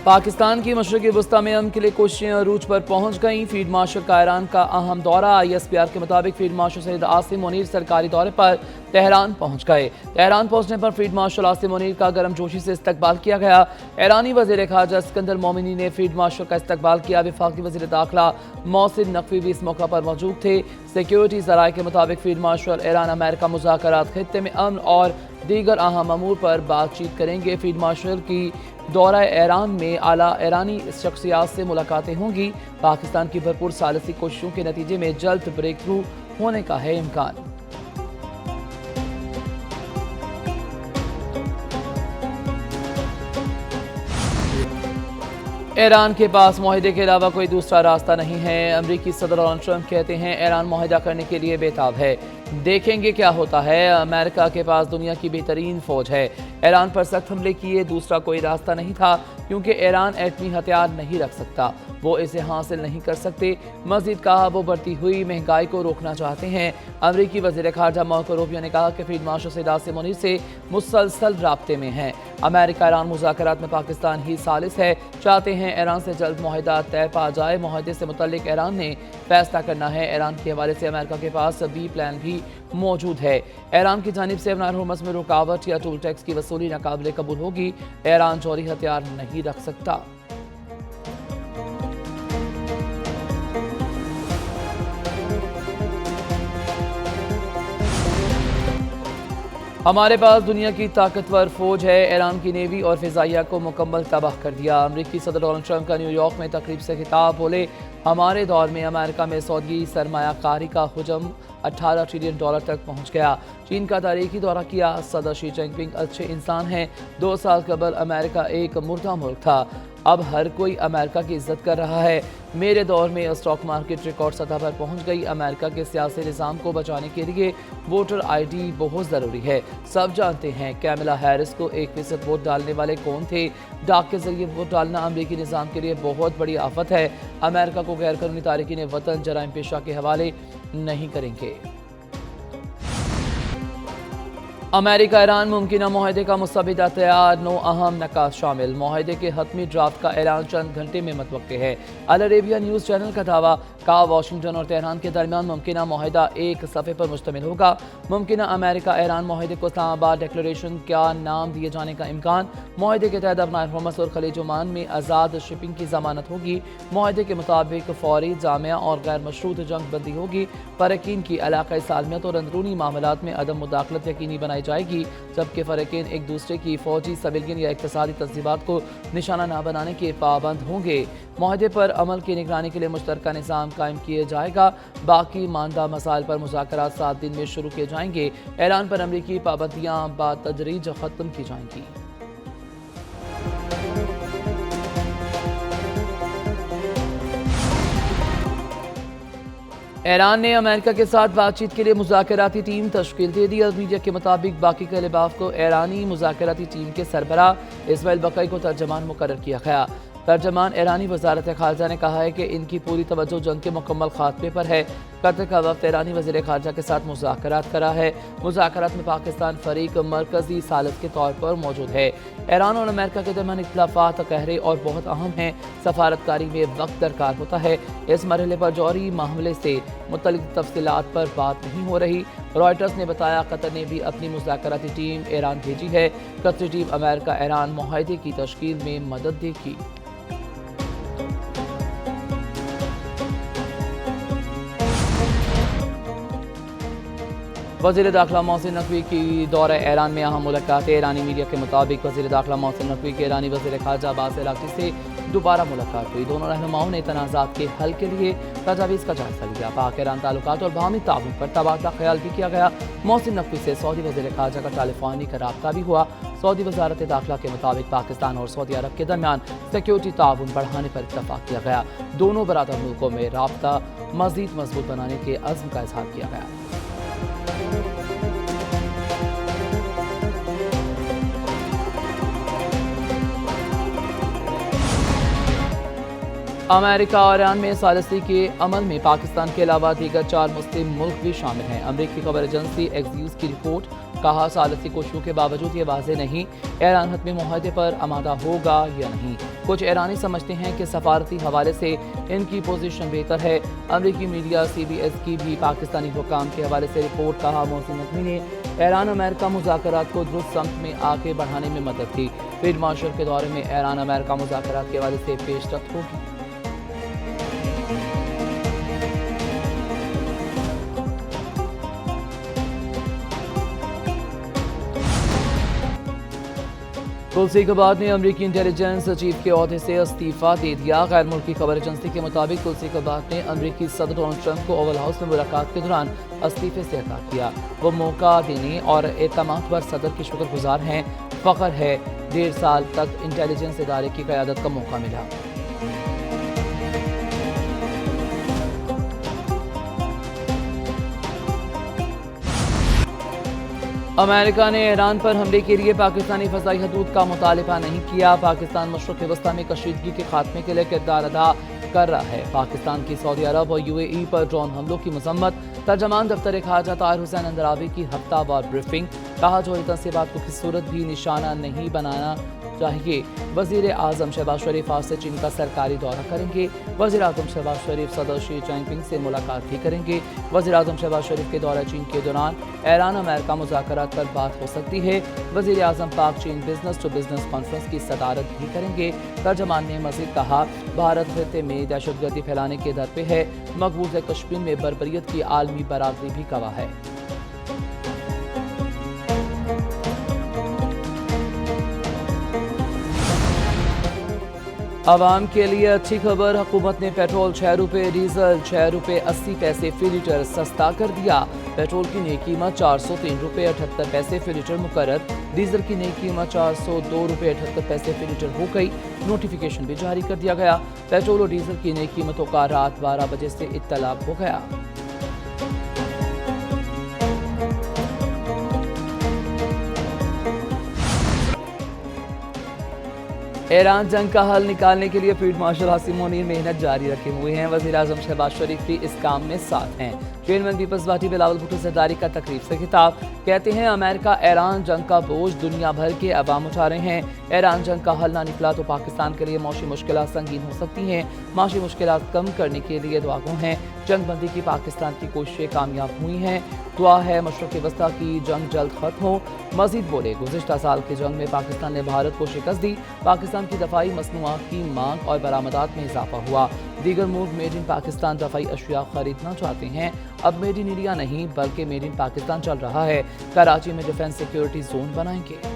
पाकिस्तान की मशरक़ी वस्ती में अमन के लिए कोशिशें अरूज पर पहुंच गईं। फील्ड मार्शल का ईरान का अहम दौरा। ISPR के मुताबिक फील्ड मार्शल सैयद आसिम मुनीर सरकारी दौरे पर तेहरान पहुंच गए। तेहरान पहुंचने पर फील्ड मार्शल आसिम मुनीर का गर्मजोशी से इस्तकबाल किया गया। ईरानी वज़ीर ख़ारजा सिकंदर मोमिनी ने फील्ड मार्शल का इस्तकबाल किया। वफाकी वज़ीर दाखिला मोहसिन नकवी भी इस मौका पर मौजूद थे। सिक्योरिटी ज़राए के मुताबिक फील्ड मार्शल ईरान अमेरिका मुज़ाकरात खित्ते में अमन और दीगर अहम अमूर पर बातचीत करेंगे। फील्ड मार्शल की दौरा ईरान में आला ईरानी शख्सियात से मुलाकातें होंगी। पाकिस्तान की भरपूर सालसी कोशिशों के नतीजे में जल्द ब्रेक थ्रू होने का है इम्कान। ईरान के पास मुआहदे के अलावा कोई दूसरा रास्ता नहीं है। अमरीकी सदर डोनाल्ड ट्रंप कहते हैं ईरान मुआहदा करने के लिए बेताब है। देखेंगे क्या होता है। अमेरिका के पास दुनिया की बेहतरीन फौज है। ईरान पर सख्त हमले किए दूसरा कोई रास्ता नहीं था, क्योंकि ईरान एटमी हथियार नहीं रख सकता, वो इसे हासिल नहीं कर सकते। मज़ीद कहा वो बढ़ती हुई महंगाई को रोकना चाहते हैं। अमरीकी वज़ीर ख़ारजा मार्को रूबियो ने कहा कि फील्ड मार्शल सैयद आसिम मुनीर से मुसलसल राब्ते में हैं। अमेरिका ईरान मुज़ाकरात में पाकिस्तान ही सालिस है। चाहते हैं ईरान से जल्द मुआहदा तय पा जाए। मुआहदे से मुतल्लिक ईरान ने फैसला करना है। ईरान के हवाले से अमेरिका के पास बी प्लान भी मौजूद है। ईरान की जानिब से अफनान हुर्मस में रुकावट या टोल टैक्स की वसूली नाकाबिले कबूल होगी। ईरान जौहरी हथियार नहीं रख सकता। हमारे पास दुनिया की ताकतवर फौज है। ईरान की नेवी और फिजाइया को मुकम्मल तबाह कर दिया। अमरीकी सदर डोनाल्ड ट्रंप का न्यूयॉर्क में तकरीब से खिताब। बोले हमारे दौर में अमेरिका में सऊदी सरमायाकारी का हुजम $18 ट्रिलियन तक पहुंच गया। चीन का तारीखी दौरा किया। सदर शी जिनपिंग अच्छे इंसान हैं। 2 साल कबल अमेरिका एक मुर्दा मुल्क था, अब हर कोई अमेरिका की इज्जत कर रहा है। मेरे दौर में स्टॉक मार्केट रिकॉर्ड सतह पर पहुंच गई। अमेरिका के सियासी निज़ाम को बचाने के लिए वोटर ID बहुत ज़रूरी है। सब जानते हैं कैमला हैरिस को 1% वोट डालने वाले कौन थे। डाक के जरिए वोट डालना अमरीकी निज़ाम के लिए बहुत बड़ी आफत है। अमेरिका को गैर कानूनी तारकीन वतन जराइम पेशा के हवाले नहीं करेंगे। अमेरिका ईरान मुमकिन मुआहदे का मुस्तबिदा तैयार। 9 अहम नकात शामिल। मुआहदे के हतमी ड्राफ्ट का ऐलान चंद घंटे में मुतवक्के है। अल अरेबिया न्यूज़ चैनल का दावा। कहा वाशिंगटन और तेहरान के दरमियान मुमकिन मुआहदा एक सफ़े पर मुश्तमिल होगा। मुमकिन अमेरिका ईरान मुआहदे को इस्लामाबाद डिक्लेरेशन का नाम दिए जाने का इम्कान। मुआहदे के तहत अफनान हुर्मस और खलीज ओमान में आज़ाद शिपिंग की ज़मानत होगी। मुआहदे के मुताबिक फौरी, जामिया और गैर मशरूत जंग बंदी होगी। फ़रक़ीन की इलाक़ाई सालमियत और अंदरूनी मामलात में अदम मुदाखलत यकीनी बनाई जाएगी, जबकि फ़रक़ीन एक दूसरे की फ़ौजी, सिविलियन या इक़्तिसादी तंज़ीमात को निशाना न बनाने के पाबंद होंगे। मुआहदे पर अमल की निगरानी के लिए मुश्तरका निज़ाम कायम किया जाएगा। बाकी मानदा मसाइल पर मुज़ाकरात 7 दिन में शुरू किए जाएंगे। ईरान पर अमरीकी पाबंदियाँ बातदरीज ख़त्म की जाएंगी। ईरान ने अमेरिका के साथ बातचीत के लिए मुज़ाकराती टीम तश्कील दे दी। अल मीडिया के मुताबिक बाकी के लिबाफ को ईरानी मुज़ाकराती टीम के सरबराह इस्माइल बक़ई को तर्जमान मुकर्रर किया गया। तर्जमान ईरानी वज़ारत ख़ारजा ने कहा है कि इनकी पूरी तवज्जो जंग के मुकम्मल खात्मे पर है। कतर का वक्त ईरानी वज़ीर ख़ारजा के साथ मुज़ाकरात करा है। मुज़ाकरात में पाकिस्तान फ़रीक मरकज़ी सालिस के तौर पर मौजूद है। ईरान और अमेरिका के दरमियान इख्तिलाफ़ात गहरे और बहुत अहम हैं। सफारतकारी में वक्त दरकार होता है। इस मरहले पर जौहरी मामले से मुतल्लिक़ तफ़सीलात पर बात नहीं हो रही। रॉयटर्स ने बताया कतर ने भी अपनी मुज़ाकराती टीम ईरान भेजी है। कतरी टीम अमेरिका ईरान मुआहदे की तश्कील में मदद देगी। वज़ीर दाखिला मोहसिन नकवी की दौरा ईरान में अहम मुलाकात। ईरानी मीडिया के मुताबिक वज़ीर दाखिला मोहसिन नकवी के ईरानी वज़ीर ख़ारजा अब्बास अराग़ची से दोबारा मुलाकात हुई। दोनों रहनुमाओं ने तनाज़ात के हल के लिए तजावीज़ का जायज़ा लिया। पाक ईरान ताल्लुकात और बाहमी ताउन पर तबादला ख्याल भी किया गया। मोहसिन नकवी से सऊदी वज़ीर ख़ारजा का टेलीफोनी का राब्ता भी हुआ। सऊदी वज़ारत दाखिला के मुताबिक पाकिस्तान और सऊदी अरब के दरमियान सिक्योरिटी ताउन बढ़ाने पर इत्तफ़ाक़ किया गया। दोनों बरादर मुल्कों में राब्ता मज़ीद मजबूत बनाने के अज़्म का इज़हार किया गया। अमेरिका और ईरान में सालिसी के अमल में पाकिस्तान के अलावा दीगर 4 मुस्लिम मुल्क भी शामिल हैं। अमरीकी खबर एजेंसी एक्सियोस की रिपोर्ट। کہا ثالثی کوششوں کے باوجود یہ واضح نہیں ایران حتمی معاہدے پر آمادہ ہوگا یا نہیں۔ کچھ ایرانی سمجھتے ہیں کہ سفارتی حوالے سے ان کی پوزیشن بہتر ہے۔ امریکی میڈیا سی بی ایس کی بھی پاکستانی حکام کے حوالے سے رپورٹ کہا محسن نقوی نے ایران امریکہ مذاکرات کو درست سمت میں آگے بڑھانے میں مدد کی۔ فیلڈ مارشل کے دورے میں ایران امریکہ مذاکرات کے حوالے سے پیش رفت ہوگی۔ تلسی گباد نے امریکی انٹیلیجنس چیف کے عہدے سے استعفیٰ دے دیا۔ غیر ملکی خبر ایجنسی کے مطابق تلسی گباد نے امریکی صدر ڈونلڈ ٹرمپ کو اوول ہاؤس میں ملاقات کے دوران استعفے سے انکار کیا۔ وہ موقع دینے اور اعتماد پر صدر کی شکر گزار ہیں۔ فخر ہے 1.5 سال تک انٹیلیجنس ادارے کی قیادت کا موقع ملا۔ امریکہ نے ایران پر حملے کے لیے پاکستانی فضائی حدود کا مطالبہ نہیں کیا۔ پاکستان مشرق وسطی میں کشیدگی کے خاتمے کے لیے کردار ادا کر رہا ہے۔ پاکستان کی سعودی عرب اور you a E per drone حملوں کی مذمت۔ ترجمان دفتر خارجہ طاہر حسین اندراوی کی ہفتہ وار بریفنگ۔ کہا جوہری تنصیبات کو کسی صورت بھی نشانہ نہیں بنانا چاہیے۔ وزیر اعظم شہباز شریف آج سے چین کا سرکاری دورہ کریں گے۔ وزیر اعظم شہباز شریف صدر شی جن پنگ سے ملاقات بھی کریں گے۔ وزیر اعظم شہباز شریف کے دورہ چین کے دوران ایران امریکہ مذاکرات پر بات ہو سکتی ہے۔ وزیر اعظم پاک چین بزنس ٹو بزنس کانفرنس کی صدارت بھی کریں گے۔ ترجمان نے مزید کہا بھارت خطے میں دہشت گردی پھیلانے کے در پہ ہے۔ مقبوضہ کشمیر میں بربریت کی عالمی برادری بھی گواہ ہے۔ عوام کے لیے اچھی خبر، حکومت نے پیٹرول 6 روپے، ڈیزل 6 روپے 80 پیسے فی لیٹر سستا کر دیا۔ پیٹرول کی نئی قیمت 403 روپے 78 پیسے فی لیٹر مقرر، ڈیزل کی نئی قیمت 402 روپے 78 پیسے فی لیٹر ہو گئی۔ نوٹیفیکیشن بھی جاری کر دیا گیا۔ پیٹرول اور ڈیزل کی نئی قیمتوں کا رات 12 بجے سے اطلاع ہو گیا۔ ایران جنگ کا حل نکالنے کے لیے فیلڈ مارشل عاصم منیر محنت جاری رکھے ہوئے ہیں۔ وزیر اعظم شہباز شریف بھی اس کام میں ساتھ ہیں۔ چیئرمین پیپلز پارٹی بلاول بھٹو زرداری کا تقریب سے خطاب۔ کہتے ہیں امریکہ ایران جنگ کا بوجھ دنیا بھر کے عوام اٹھا رہے ہیں۔ ایران جنگ کا حل نہ نکلا تو پاکستان کے لیے معاشی مشکلات سنگین ہو سکتی ہیں۔ معاشی مشکلات کم کرنے کے لیے دعا گو ہیں۔ جنگ بندی کی پاکستان کی کوششیں کامیاب ہوئی ہیں۔ دعا ہے مشرق وسطی کی جنگ جلد ختم ہو۔ مزید بولے گزشتہ سال کی جنگ میں پاکستان نے بھارت کو شکست دی۔ پاکستان کی دفاعی مصنوعات کی مانگ اور برآمدات میں اضافہ ہوا۔ دیگر ملک میڈ ان پاکستان دفاعی اشیاء خریدنا چاہتے ہیں۔ اب میڈ ان انڈیا نہیں بلکہ میڈ ان پاکستان چل رہا ہے۔ کراچی میں ڈیفنس سیکیورٹی زون بنائیں گے۔